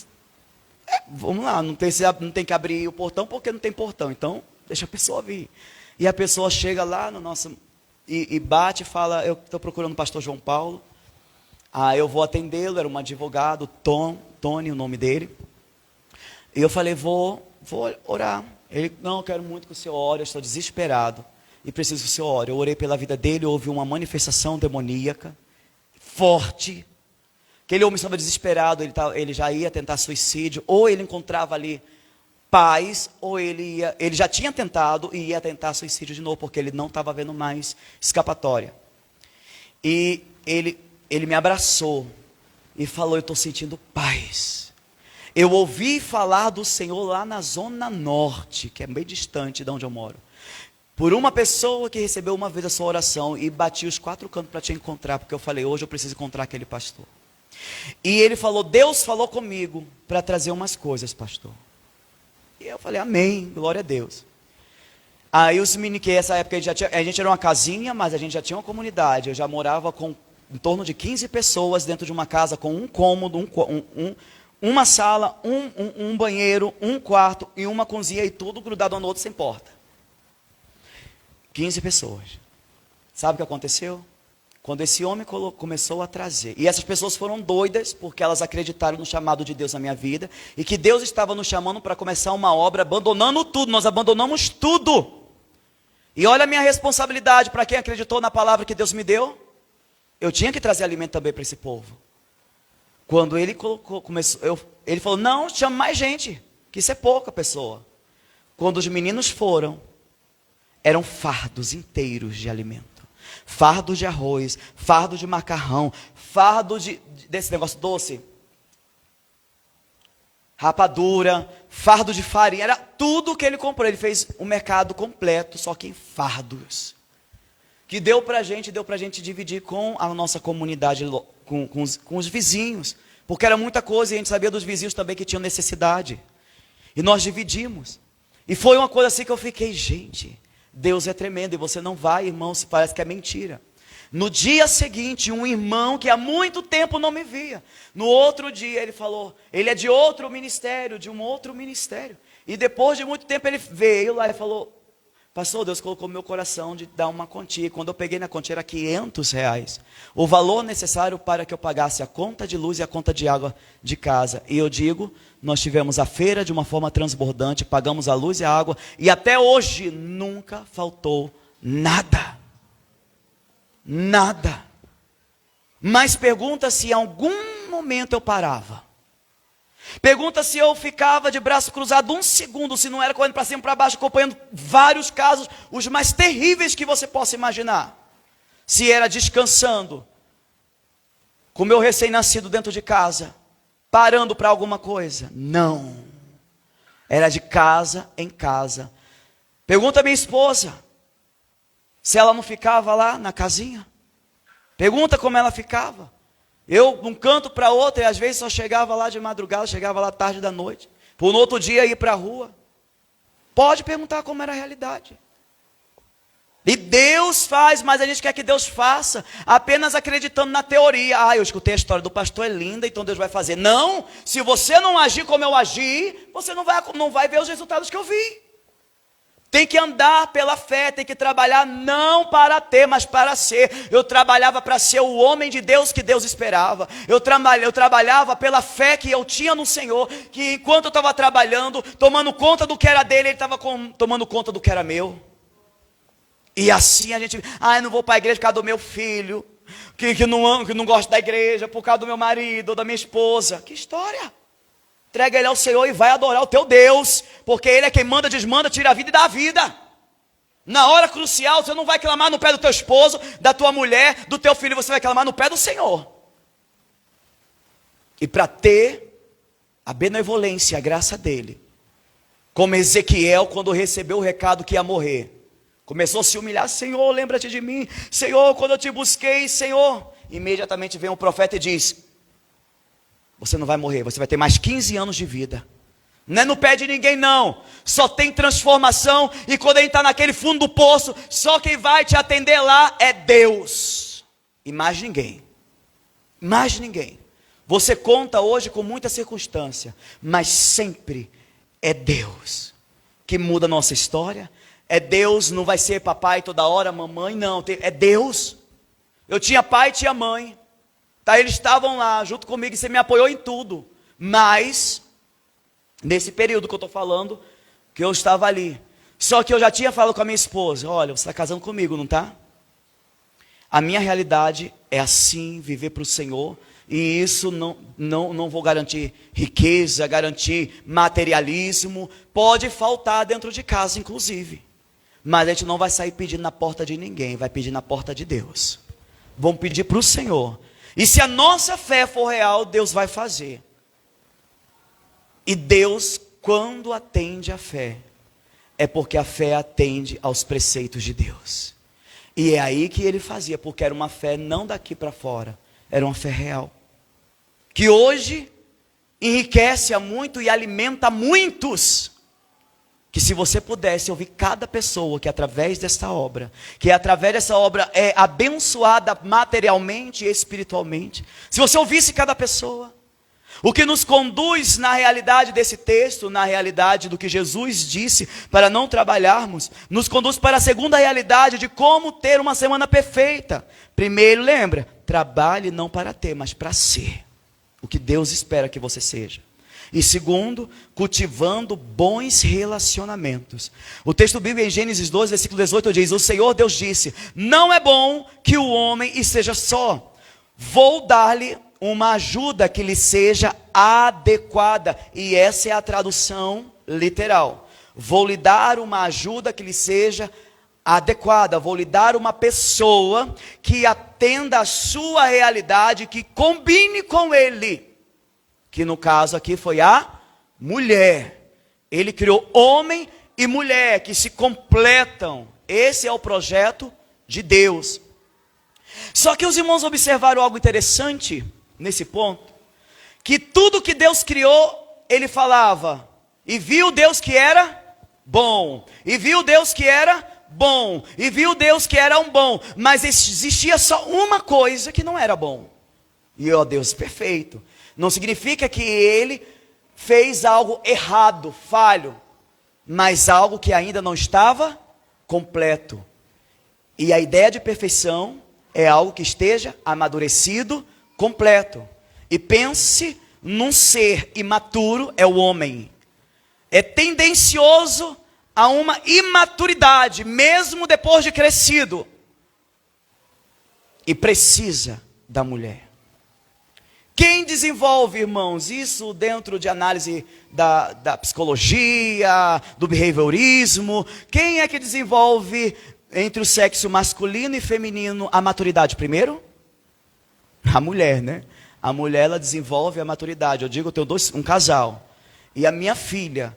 vamos lá, não tem que abrir o portão porque não tem portão. Então, deixa a pessoa vir. E a pessoa chega lá no nosso, e bate e fala, eu estou procurando o pastor João Paulo. Eu vou atendê-lo, era um advogado, Tony, o nome dele. E eu falei, vou orar. Ele, não, eu quero muito que o senhor ore, eu estou desesperado. E preciso que o senhor ore. Eu orei pela vida dele, houve uma manifestação demoníaca, forte. Aquele homem estava desesperado, ele já ia tentar suicídio, ou ele encontrava ali paz, ou ele já tinha tentado e ia tentar suicídio de novo, porque ele não estava vendo mais escapatória. E ele me abraçou e falou, eu estou sentindo paz. Eu ouvi falar do Senhor lá na Zona Norte, que é bem distante de onde eu moro. Por uma pessoa que recebeu uma vez a sua oração e bati os 4 cantos para te encontrar, porque eu falei, hoje eu preciso encontrar aquele pastor. E ele falou, Deus falou comigo para trazer umas coisas, pastor. E eu falei, amém, glória a Deus. Aí os meninos, que essa época a gente era uma casinha, mas a gente já tinha uma comunidade. Eu já morava com em torno de 15 pessoas dentro de uma casa com um cômodo, uma sala, um banheiro, um quarto e uma cozinha e tudo grudado um no outro sem porta. 15 pessoas. Sabe o que aconteceu? Quando esse homem começou a trazer, e essas pessoas foram doidas, porque elas acreditaram no chamado de Deus na minha vida, e que Deus estava nos chamando para começar uma obra, abandonando tudo, nós abandonamos tudo. E olha a minha responsabilidade para quem acreditou na palavra que Deus me deu. Eu tinha que trazer alimento também para esse povo. Quando ele ele falou, não, chama mais gente, que isso é pouca pessoa. Quando os meninos foram, eram fardos inteiros de alimento. Fardo de arroz, fardo de macarrão, fardo desse negócio doce, rapadura, fardo de farinha, era tudo que ele comprou. Ele fez um mercado completo, só que em fardos. Que deu para a gente dividir com a nossa comunidade, com os vizinhos. Porque era muita coisa e a gente sabia dos vizinhos também que tinham necessidade. E nós dividimos. E foi uma coisa assim que eu fiquei, gente, Deus é tremendo. E você não vai, irmão, se parece que é mentira. No dia seguinte, um irmão que há muito tempo não me via. No outro dia ele falou, ele é de outro ministério, de um outro ministério. E depois de muito tempo ele veio lá e falou, pastor, Deus colocou no meu coração de dar uma quantia. E quando eu peguei na quantia era 500 reais. O valor necessário para que eu pagasse a conta de luz e a conta de água de casa. E eu digo, nós tivemos a feira de uma forma transbordante, pagamos a luz e a água. E até hoje nunca faltou nada. Nada. Mas pergunta se em algum momento eu parava. Pergunta se eu ficava de braço cruzado um segundo, se não era correndo para cima e para baixo, acompanhando vários casos, os mais terríveis que você possa imaginar. Se era descansando, com o meu recém-nascido dentro de casa, parando para alguma coisa. Não. Era de casa em casa. Pergunta a minha esposa, se ela não ficava lá na casinha. Pergunta como ela ficava. Eu, de um canto para outro, e às vezes só chegava lá de madrugada, chegava lá tarde da noite. Por no outro dia ir para a rua. Pode perguntar como era a realidade. E Deus faz, mas a gente quer que Deus faça apenas acreditando na teoria. Eu escutei a história do pastor, é linda, então Deus vai fazer. Não, se você não agir como eu agi, você não vai ver os resultados que eu vi. Tem que andar pela fé, tem que trabalhar não para ter, mas para ser. Eu trabalhava para ser o homem de Deus que Deus esperava. Eu trabalhava pela fé que eu tinha no Senhor, que enquanto eu estava trabalhando, tomando conta do que era dele, ele estava tomando conta do que era meu. E assim a gente, eu não vou para a igreja por causa do meu filho, que não gosta da igreja, por causa do meu marido, ou da minha esposa. Que história! Entrega ele ao Senhor e vai adorar o teu Deus, porque Ele é quem manda, desmanda, tira a vida e dá a vida. Na hora crucial, você não vai clamar no pé do teu esposo, da tua mulher, do teu filho, você vai clamar no pé do Senhor. E para ter a benevolência, a graça dele, como Ezequiel, quando recebeu o recado que ia morrer, começou a se humilhar. Senhor, lembra-te de mim. Senhor, quando eu te busquei, Senhor. Imediatamente vem um profeta e diz: você não vai morrer, você vai ter mais 15 anos de vida. Não é no pé de ninguém não, só tem transformação. E quando ele está naquele fundo do poço, só quem vai te atender lá é Deus. E mais ninguém. Mais ninguém. Você conta hoje com muita circunstância, mas sempre é Deus que muda a nossa história. É Deus, não vai ser papai toda hora, mamãe, não, é Deus. Eu tinha pai e tinha mãe. Eles estavam lá junto comigo e você me apoiou em tudo. Mas, nesse período que eu estou falando, que eu estava ali. Só que eu já tinha falado com a minha esposa: olha, você está casando comigo, não está? A minha realidade é assim, viver para o Senhor. E isso não vou garantir riqueza, garantir materialismo. Pode faltar dentro de casa, inclusive. Mas a gente não vai sair pedindo na porta de ninguém, vai pedir na porta de Deus. Vamos pedir para o Senhor. E se a nossa fé for real, Deus vai fazer. E Deus, quando atende a fé, é porque a fé atende aos preceitos de Deus. E é aí que ele fazia, porque era uma fé não daqui para fora, era uma fé real. Que hoje enriquece a muito e alimenta muitos. Que se você pudesse ouvir cada pessoa que através dessa obra, é abençoada materialmente e espiritualmente. Se você ouvisse cada pessoa, o que nos conduz na realidade desse texto, na realidade do que Jesus disse para não trabalharmos, nos conduz para a segunda realidade de como ter uma semana perfeita. Primeiro, lembra, trabalhe não para ter, mas para ser o que Deus espera que você seja. E segundo, cultivando bons relacionamentos. O texto bíblico em Gênesis 12, versículo 18 diz: o Senhor Deus disse: não é bom que o homem esteja só. Vou dar-lhe uma ajuda que lhe seja adequada. E essa é a tradução literal. Vou lhe dar uma ajuda que lhe seja adequada. Vou lhe dar uma pessoa que atenda a sua realidade, que combine com ele. Que no caso aqui foi a mulher. Ele criou homem e mulher que se completam. Esse é o projeto de Deus. Só que os irmãos observaram algo interessante nesse ponto. Que tudo que Deus criou, ele falava: e viu Deus que era bom. E viu Deus que era bom. E viu Deus que era um bom. Mas existia só uma coisa que não era bom. E ó, Deus perfeito. Não significa que ele fez algo errado, falho, mas algo que ainda não estava completo. E a ideia de perfeição é algo que esteja amadurecido, completo. E pense num ser imaturo, é o homem. É tendencioso a uma imaturidade, mesmo depois de crescido. E precisa da mulher. Quem desenvolve, irmãos, isso dentro de análise da psicologia, do behaviorismo, quem é que desenvolve entre o sexo masculino e feminino a maturidade primeiro? A mulher, né? A mulher, ela desenvolve a maturidade. Eu digo, eu tenho um casal, e a minha filha,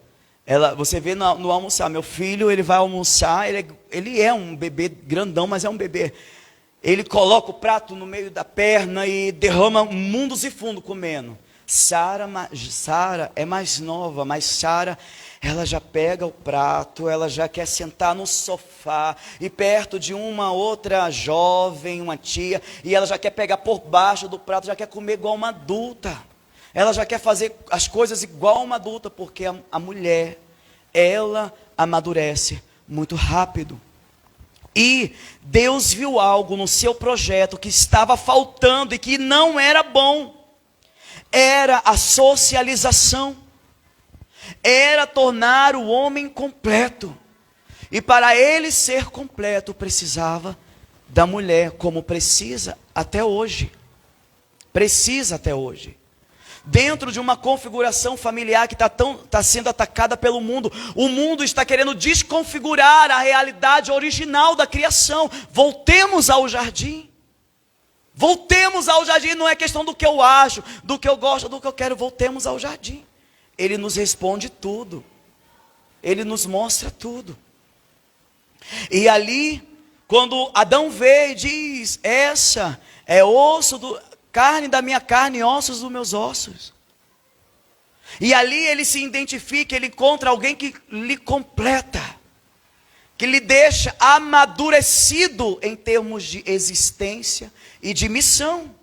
você vê no almoçar, meu filho, ele vai almoçar, ele é um bebê grandão, mas é um bebê. Ele coloca o prato no meio da perna e derrama mundos e fundos comendo. Sara é mais nova, mas Sara, ela já pega o prato, ela já quer sentar no sofá, e perto de uma outra jovem, uma tia, e ela já quer pegar por baixo do prato, já quer comer igual uma adulta. Ela já quer fazer as coisas igual uma adulta, porque a mulher, ela amadurece muito rápido. E Deus viu algo no seu projeto que estava faltando e que não era bom. Era a socialização. Era tornar o homem completo. E para ele ser completo, precisava da mulher, como precisa até hoje. Precisa até hoje. Dentro de uma configuração familiar que está sendo atacada pelo mundo. O mundo está querendo desconfigurar a realidade original da criação. Voltemos ao jardim. Voltemos ao jardim, não é questão do que eu acho, do que eu gosto, do que eu quero. Voltemos ao jardim. Ele nos responde tudo. Ele nos mostra tudo. E ali, quando Adão vê e diz, essa é carne da minha carne e ossos dos meus ossos. E ali ele se identifica, ele encontra alguém que lhe completa, que lhe deixa amadurecido em termos de existência e de missão.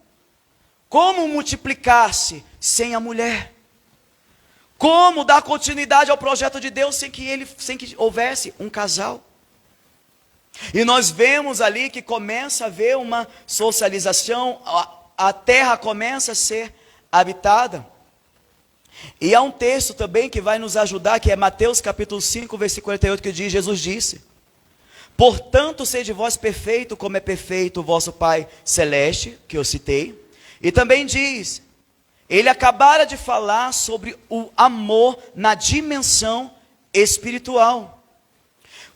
Como multiplicar-se sem a mulher? Como dar continuidade ao projeto de Deus sem que houvesse um casal? E nós vemos ali que começa a haver uma socialização, a terra começa a ser habitada. E há um texto também que vai nos ajudar, que é Mateus capítulo 5, versículo 48, que diz, Jesus disse, portanto sede vós perfeito, como é perfeito o vosso Pai Celeste, que eu citei. E também diz, ele acabara de falar sobre o amor na dimensão espiritual.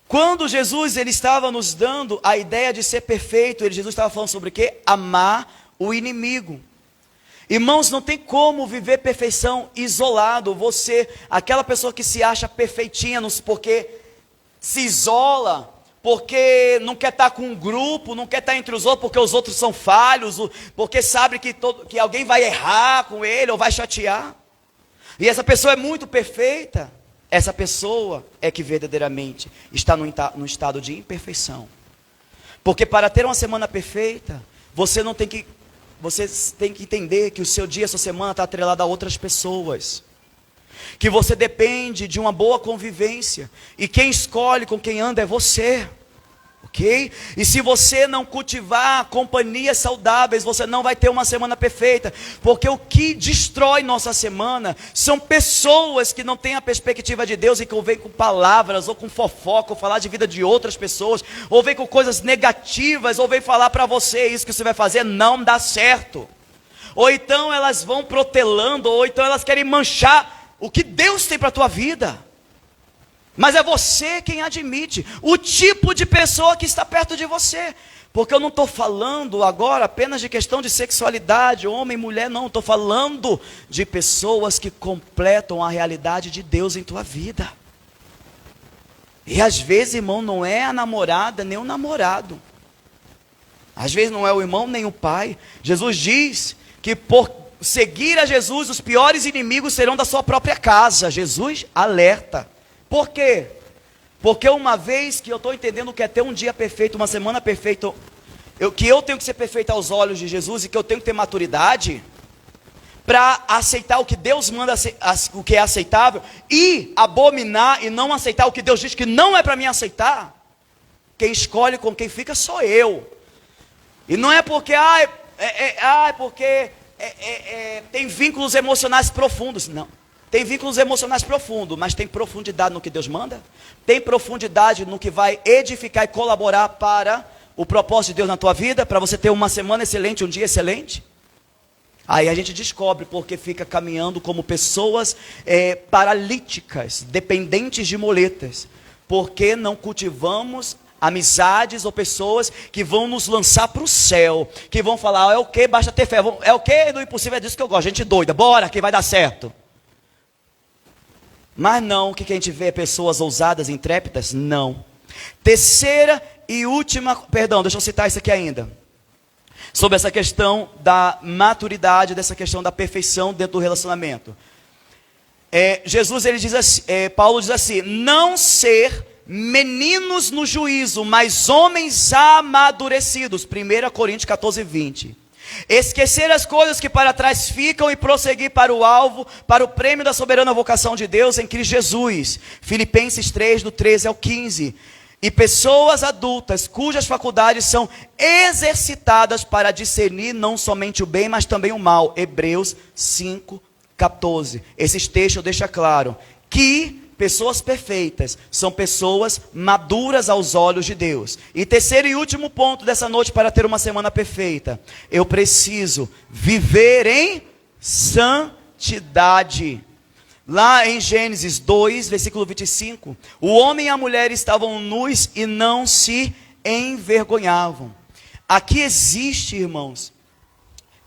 Quando Jesus ele estava nos dando a ideia de ser perfeito, Jesus estava falando sobre o quê? Amar o inimigo. Irmãos, não tem como viver perfeição isolado. Você, aquela pessoa que se acha perfeitinha, porque se isola, porque não quer estar com um grupo, não quer estar entre os outros, porque os outros são falhos, porque sabe que alguém vai errar com ele, ou vai chatear. E essa pessoa é muito perfeita. Essa pessoa é que verdadeiramente está no estado de imperfeição. Porque para ter uma semana perfeita, você tem que entender que o seu dia, a sua semana está atrelada a outras pessoas. Que você depende de uma boa convivência. E quem escolhe com quem anda é você. Ok? E se você não cultivar companhias saudáveis, você não vai ter uma semana perfeita. Porque o que destrói nossa semana são pessoas que não têm a perspectiva de Deus e que ou vêm com palavras, ou com fofoca, ou falar de vida de outras pessoas, ou vêm com coisas negativas, ou vêm falar para você, isso que você vai fazer não dá certo. Ou então elas vão protelando, ou então elas querem manchar o que Deus tem para a tua vida. Mas é você quem admite o tipo de pessoa que está perto de você. Porque eu não estou falando agora apenas de questão de sexualidade, homem, mulher, não. Estou falando de pessoas que completam a realidade de Deus em tua vida. E às vezes, irmão, não é a namorada nem o namorado. Às vezes não é o irmão nem o pai. Jesus diz que por seguir a Jesus, os piores inimigos serão da sua própria casa. Jesus alerta. Por quê? Porque uma vez que eu estou entendendo que é ter um dia perfeito, uma semana perfeita, que eu tenho que ser perfeito aos olhos de Jesus e que eu tenho que ter maturidade para aceitar o que Deus manda, o que é aceitável, e abominar e não aceitar o que Deus diz que não é para mim aceitar. Quem escolhe com quem fica sou eu. E não é porque, tem vínculos emocionais profundos, não. Tem vínculos emocionais profundos, mas tem profundidade no que Deus manda? Tem profundidade no que vai edificar e colaborar para o propósito de Deus na tua vida, para você ter uma semana excelente, um dia excelente? Aí a gente descobre porque fica caminhando como pessoas paralíticas, dependentes de muletas. Porque não cultivamos amizades ou pessoas que vão nos lançar para o céu, que vão falar, é o que, basta ter fé, é o que, do impossível é disso que eu gosto, gente doida, bora que vai dar certo. Mas não, o que a gente vê é pessoas ousadas, intrépidas? Não. Terceira e última, perdão, deixa eu citar isso aqui ainda. Sobre essa questão da maturidade, dessa questão da perfeição dentro do relacionamento. Jesus, ele diz assim, Paulo diz assim, não ser meninos no juízo, mas homens amadurecidos. 1 Coríntios 14, 20. Esquecer as coisas que para trás ficam e prosseguir para o alvo, para o prêmio da soberana vocação de Deus em Cristo Jesus. Filipenses 3, do 13 ao 15. E pessoas adultas, cujas faculdades são exercitadas para discernir não somente o bem, mas também o mal. Hebreus 5, 14. Esses textos deixam claro que pessoas perfeitas são pessoas maduras aos olhos de Deus. E terceiro e último ponto dessa noite para ter uma semana perfeita. Eu preciso viver em santidade. Lá em Gênesis 2, versículo 25, o homem e a mulher estavam nus e não se envergonhavam. Aqui existe, irmãos,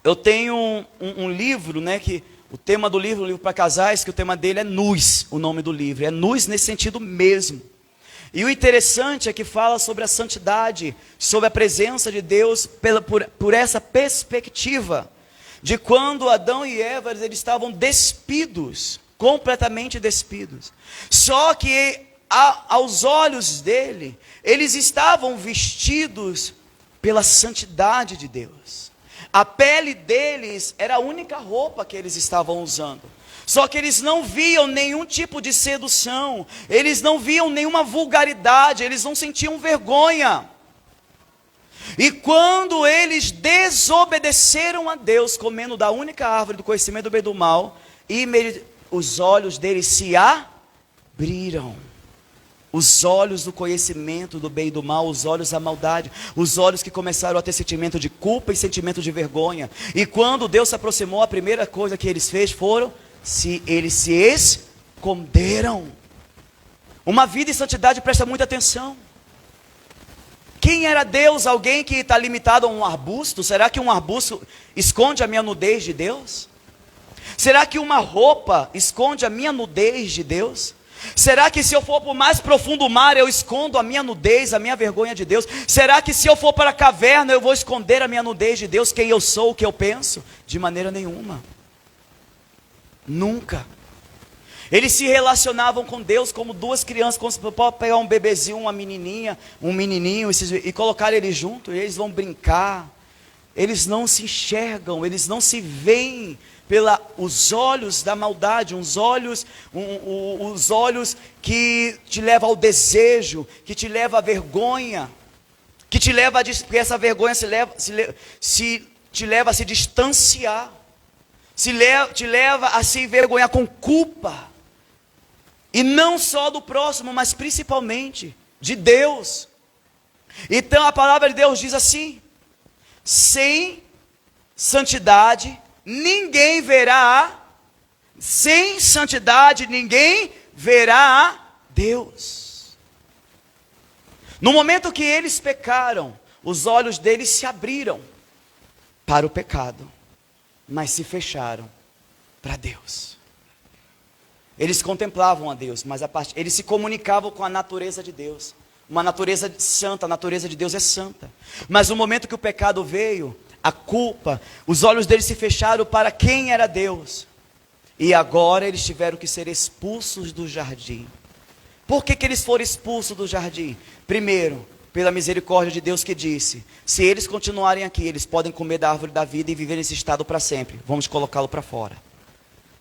eu tenho um livro, né, que o tema do livro, o livro para casais, que o tema dele é nus, o nome do livro, é nus nesse sentido mesmo. E o interessante é que fala sobre a santidade, sobre a presença de Deus por essa perspectiva, de quando Adão e Eva eles estavam despidos, completamente despidos. Só que aos olhos dele, eles estavam vestidos pela santidade de Deus. A pele deles era a única roupa que eles estavam usando. Só que eles não viam nenhum tipo de sedução, eles não viam nenhuma vulgaridade, eles não sentiam vergonha. E quando eles desobedeceram a Deus, comendo da única árvore do conhecimento do bem e do mal, os olhos deles se abriram. Os olhos do conhecimento do bem e do mal, os olhos da maldade, os olhos que começaram a ter sentimento de culpa e sentimento de vergonha. E quando Deus se aproximou, a primeira coisa que eles fez eles se esconderam. Uma vida em santidade presta muita atenção. Quem era Deus? Alguém que está limitado a um arbusto? Será que um arbusto esconde a minha nudez de Deus? Será que uma roupa esconde a minha nudez de Deus? Será que se eu for para o mais profundo mar, eu escondo a minha nudez, a minha vergonha de Deus? Será que se eu for para a caverna, eu vou esconder a minha nudez de Deus, quem eu sou, o que eu penso? De maneira nenhuma. Nunca. Eles se relacionavam com Deus como duas crianças, como se pode pegar um bebezinho, uma menininha, um menininho e colocar eles juntos, e eles vão brincar. Eles não se enxergam, eles não se veem os olhos da maldade, os olhos que te levam ao desejo, que te levam à vergonha, que te leva porque essa vergonha te leva a se distanciar, te leva a se envergonhar com culpa, e não só do próximo, mas principalmente de Deus. Então a palavra de Deus diz assim: sem santidade ninguém verá, sem santidade ninguém verá a Deus. No momento que eles pecaram, os olhos deles se abriram para o pecado, mas se fecharam para Deus. Eles contemplavam a Deus, mas eles se comunicavam com a natureza de Deus, uma natureza santa. A natureza de Deus é santa, mas no momento que o pecado veio, a culpa, os olhos deles se fecharam para quem era Deus, e agora eles tiveram que ser expulsos do jardim. Por que eles foram expulsos do jardim? Primeiro, pela misericórdia de Deus, que disse: se eles continuarem aqui, eles podem comer da árvore da vida e viver nesse estado para sempre. Vamos colocá-lo para fora,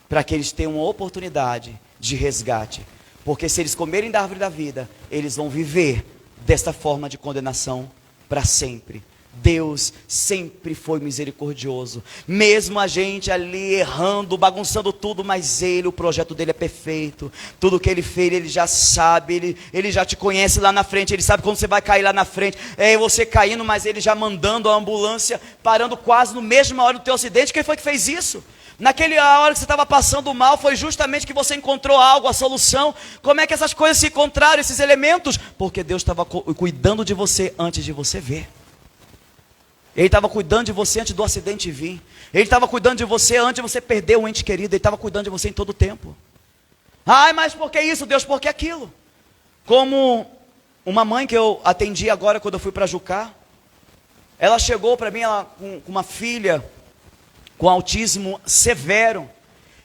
para que eles tenham uma oportunidade de resgate, porque se eles comerem da árvore da vida, eles vão viver desta forma de condenação para sempre. Deus sempre foi misericordioso, mesmo a gente ali errando, bagunçando tudo, mas o projeto dele é perfeito, tudo que ele fez, ele já sabe, ele já te conhece lá na frente, ele sabe quando você vai cair lá na frente, você caindo, mas ele já mandando a ambulância, parando quase no mesmo hora do teu acidente. Quem foi que fez isso? Naquela hora que você estava passando mal, foi justamente que você encontrou algo, a solução. Como é que essas coisas se encontraram, esses elementos? Porque Deus estava cuidando de você antes de você ver. Ele estava cuidando de você antes do acidente vir. Ele estava cuidando de você antes de você perder um ente querido. Ele estava cuidando de você em todo o tempo. Ai, mas por que isso, Deus? Por que aquilo? Como uma mãe que eu atendi agora quando eu fui para Jucá. Ela chegou para mim com uma filha com autismo severo.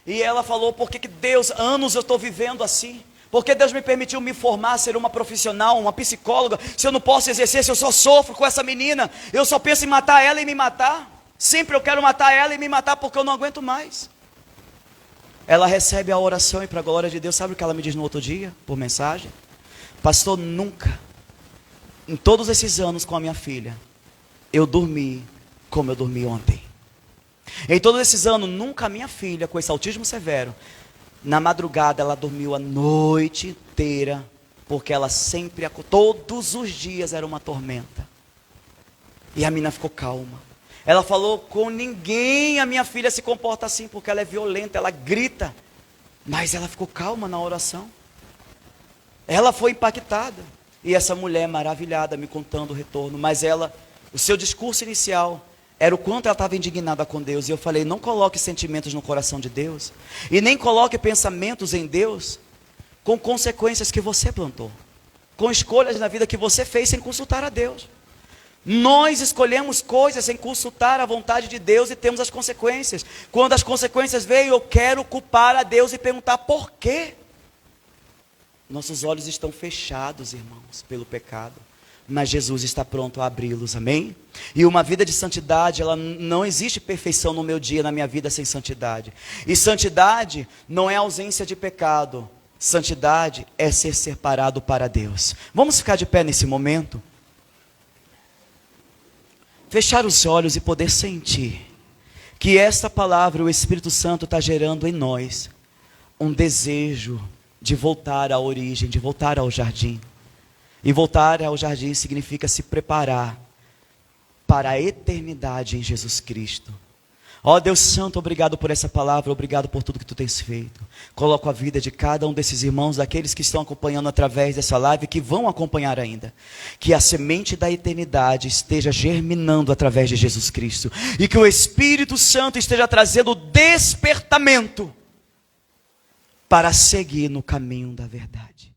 E ela falou: por que Deus, anos eu estou vivendo assim? Porque Deus me permitiu me formar, ser uma profissional, uma psicóloga, se eu não posso exercer, se eu só sofro com essa menina, eu só penso em matar ela e me matar. Sempre eu quero matar ela e me matar porque eu não aguento mais. Ela recebe a oração e para a glória de Deus, sabe o que ela me diz no outro dia, por mensagem? Pastor, nunca, em todos esses anos com a minha filha, eu dormi como eu dormi ontem. Em todos esses anos, nunca a minha filha, com esse autismo severo, na madrugada ela dormiu a noite inteira, porque ela sempre, todos os dias era uma tormenta. E a menina ficou calma. Ela falou: com ninguém a minha filha se comporta assim, porque ela é violenta, ela grita. Mas ela ficou calma na oração. Ela foi impactada. E essa mulher maravilhada me contando o retorno. Mas o seu discurso inicial era o quanto ela estava indignada com Deus. E eu falei: não coloque sentimentos no coração de Deus. E nem coloque pensamentos em Deus com consequências que você plantou. Com escolhas na vida que você fez sem consultar a Deus. Nós escolhemos coisas sem consultar a vontade de Deus e temos as consequências. Quando as consequências vêm, eu quero culpar a Deus e perguntar por quê. Nossos olhos estão fechados, irmãos, pelo pecado. Mas Jesus está pronto a abri-los, amém? E uma vida de santidade, não existe perfeição no meu dia, na minha vida sem santidade. E santidade não é ausência de pecado. Santidade é ser separado para Deus. Vamos ficar de pé nesse momento? Fechar os olhos e poder sentir que esta palavra, o Espírito Santo está gerando em nós um desejo de voltar à origem, de voltar ao jardim. E voltar ao jardim significa se preparar para a eternidade em Jesus Cristo. Ó Deus Santo, obrigado por essa palavra, obrigado por tudo que Tu tens feito. Coloco a vida de cada um desses irmãos, daqueles que estão acompanhando através dessa live, que vão acompanhar ainda. Que a semente da eternidade esteja germinando através de Jesus Cristo. E que o Espírito Santo esteja trazendo despertamento para seguir no caminho da verdade.